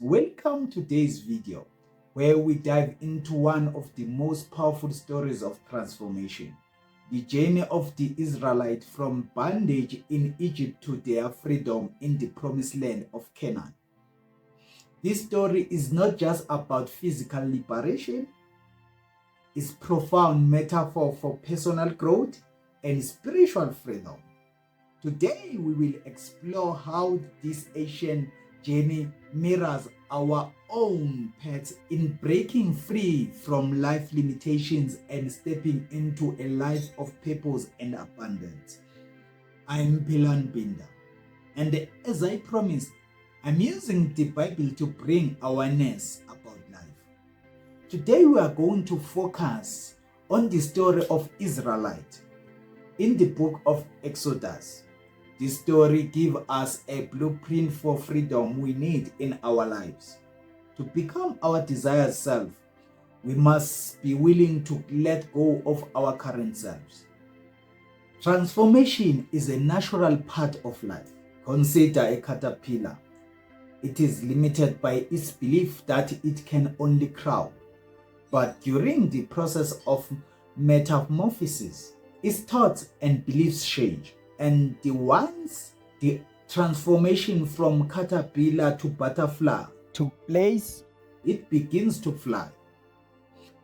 Welcome to today's video, where we dive into one of the most powerful stories of transformation, the journey of the Israelites from bondage in Egypt to their freedom in the Promised Land of Canaan. This story is not just about physical liberation, it's a profound metaphor for personal growth and spiritual freedom. Today, we will explore how this ancient journey mirrors our own path in breaking free from life limitations and stepping into a life of purpose and abundance. I'm Mpinda, and as I promised, I'm using the Bible to bring awareness about life. Today, we are going to focus on the story of Israelites in the book of Exodus. This story gives us a blueprint for freedom we need in our lives. To become our desired self, we must be willing to let go of our current selves. Transformation is a natural part of life. Consider a caterpillar. It is limited by its belief that it can only crawl. But during the process of metamorphosis, its thoughts and beliefs change. And once the transformation from caterpillar to butterfly took place, it begins to fly.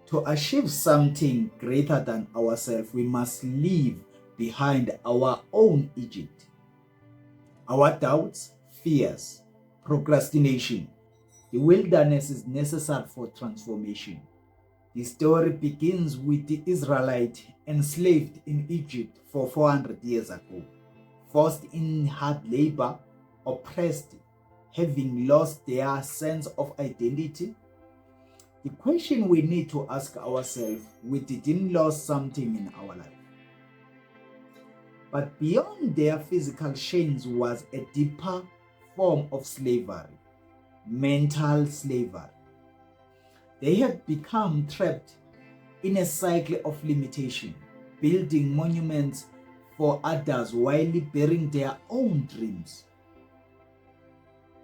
To achieve something greater than ourselves, we must leave behind our own Egypt, our doubts, fears, procrastination. The wilderness is necessary for transformation. The story begins with the Israelites enslaved in Egypt for 400 years ago, forced in hard labor, oppressed, having lost their sense of identity. The question we need to ask ourselves, we didn't lose something in our life. But beyond their physical chains was a deeper form of slavery, mental slavery. They had become trapped in a cycle of limitation, building monuments for others while burying their own dreams,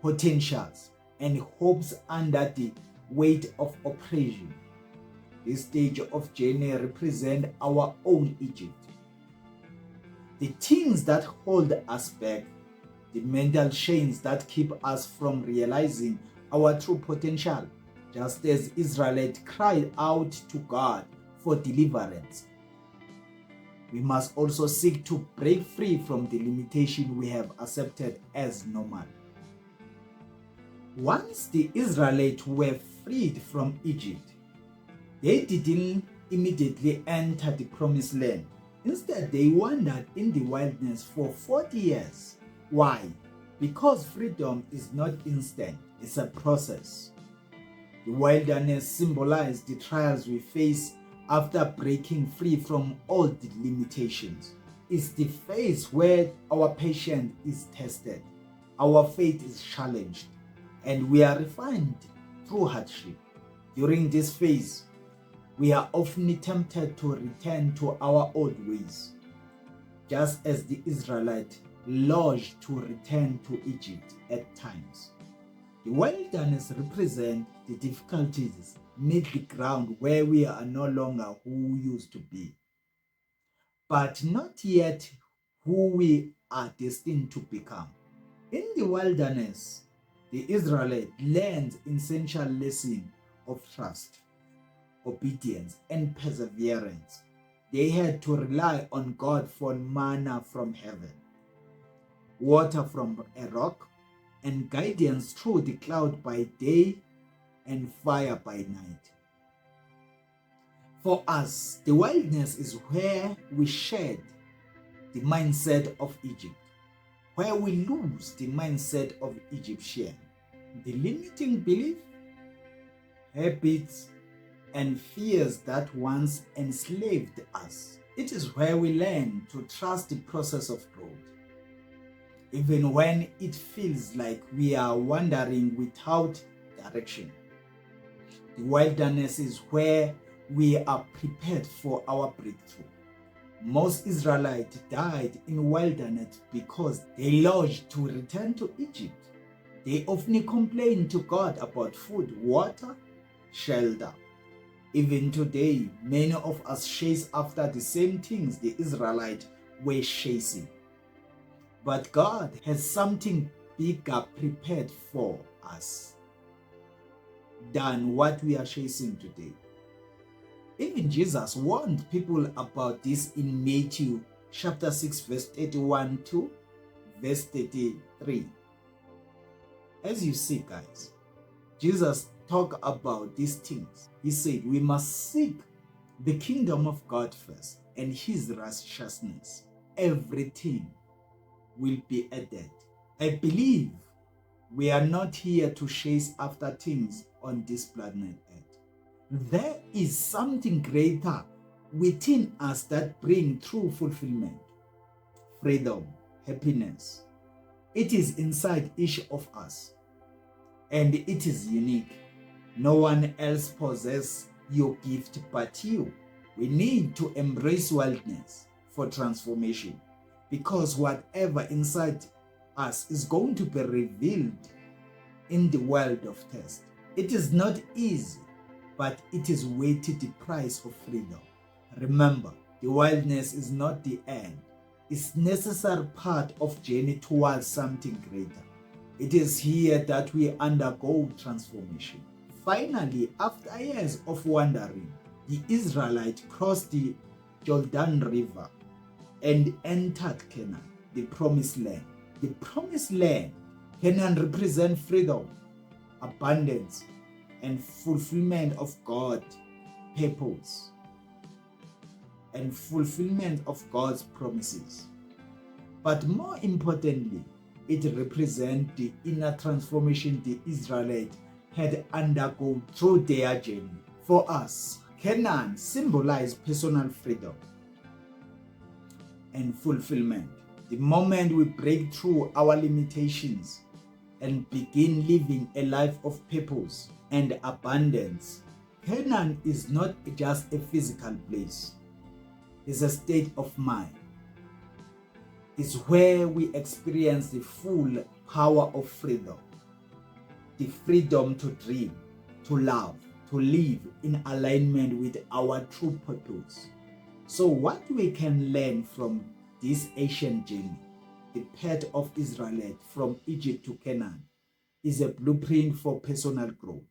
potentials, and hopes under the weight of oppression. This stage of journey represents our own Egypt. The things that hold us back, the mental chains that keep us from realizing our true potential, just as Israelites cried out to God for deliverance. We must also seek to break free from the limitation we have accepted as normal. Once the Israelites were freed from Egypt, they didn't immediately enter the Promised Land. Instead, they wandered in the wilderness for 40 years. Why? Because freedom is not instant, it's a process. The wilderness symbolizes the trials we face after breaking free from all the limitations. It's the phase where our patience is tested, our faith is challenged, and we are refined through hardship. During this phase, we are often tempted to return to our old ways, just as the Israelites longed to return to Egypt at times. The wilderness represents the difficulties, middle ground where we are no longer who we used to be, but not yet who we are destined to become. In the wilderness, the Israelites learned essential lesson of trust, obedience, and perseverance. They had to rely on God for manna from heaven, water from a rock, and guidance through the cloud by day and fire by night. For us, the wilderness is where we shed the mindset of Egypt, where we lose the mindset of Egyptian, the limiting belief, habits, and fears that once enslaved us. It is where we learn to trust the process of growth, even when it feels like we are wandering without direction. The wilderness is where we are prepared for our breakthrough. Most Israelites died in wilderness because they longed to return to Egypt. They often complain to God about food, water, shelter. Even today, many of us chase after the same things the Israelites were chasing. But God has something bigger prepared for us than what we are chasing today. Even Jesus warned people about this in Matthew chapter 6 verse 31 to verse 33. As you see, guys, Jesus talked about these things. He said we must seek the kingdom of God first and his righteousness. Everything will be added. I believe we are not here to chase after things on this planet Earth. There is something greater within us that brings true fulfillment, freedom, happiness. It is inside each of us, and it is unique. No one else possesses your gift but you. We need to embrace wildness for transformation, because whatever inside us is going to be revealed in the world of test. It is not easy, but it is worth the price of freedom. Remember, the wildness is not the end. It's a necessary part of journey towards something greater. It is here that we undergo transformation. Finally, after years of wandering, the Israelites crossed the Jordan River and entered Canaan, the Promised Land. The Promised Land, Canaan, represents freedom, abundance, and fulfillment of God's purpose and fulfillment of God's promises. But more importantly, it represents the inner transformation the Israelites had undergone through their journey. For us, Canaan symbolizes personal freedom and fulfillment. The moment we break through our limitations and begin living a life of purpose and abundance. Canaan is not just a physical place. It's a state of mind. It's where we experience the full power of freedom. The freedom to dream, to love, to live in alignment with our true purpose. So what we can learn from this ancient journey, the path of Israelites from Egypt to Canaan, is a blueprint for personal growth.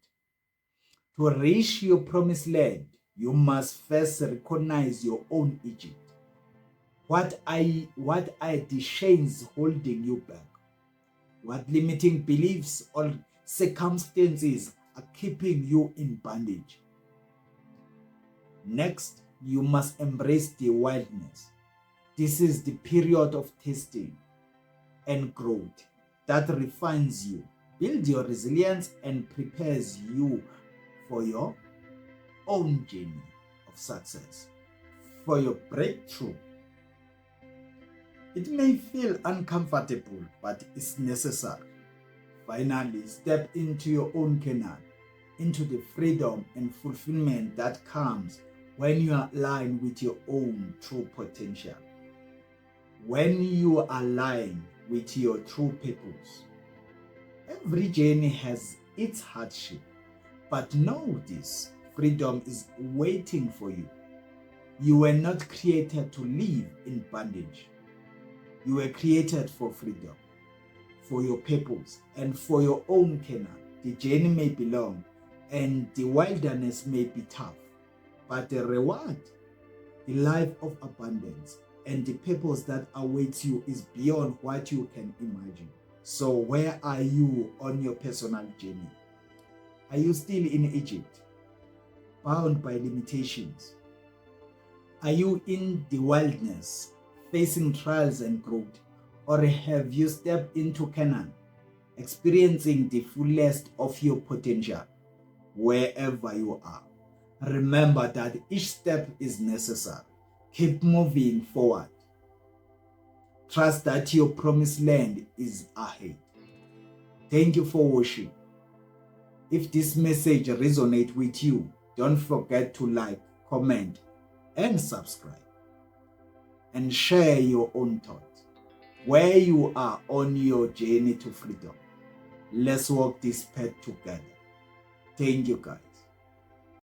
To reach your promised land, you must first recognize your own Egypt. What are the chains holding you back? What limiting beliefs or circumstances are keeping you in bondage? Next, you must embrace the wildness. This is the period of testing and growth that refines you, builds your resilience, and prepares you for your own journey of success, for your breakthrough. It may feel uncomfortable, but it's necessary. Finally, step into your own Canaan, into the freedom and fulfillment that comes when you align with your own true potential. When you align with your true purpose. Every journey has its hardship, but know this, freedom is waiting for you. You were not created to live in bondage. You were created for freedom, for your purpose, and for your own Canaan. The journey may be long, and the wilderness may be tough, but the reward, the life of abundance, and the purpose that awaits you is beyond what you can imagine. So where are you on your personal journey? Are you still in Egypt, bound by limitations? Are you in the wilderness, facing trials and growth? Or have you stepped into Canaan, experiencing the fullest of your potential? Wherever you are, remember that each step is necessary. Keep moving forward. Trust that your promised land is ahead. Thank you for watching. If this message resonates with you, don't forget to like, comment, and subscribe. And share your own thoughts, where you are on your journey to freedom. Let's walk this path together. Thank you, guys.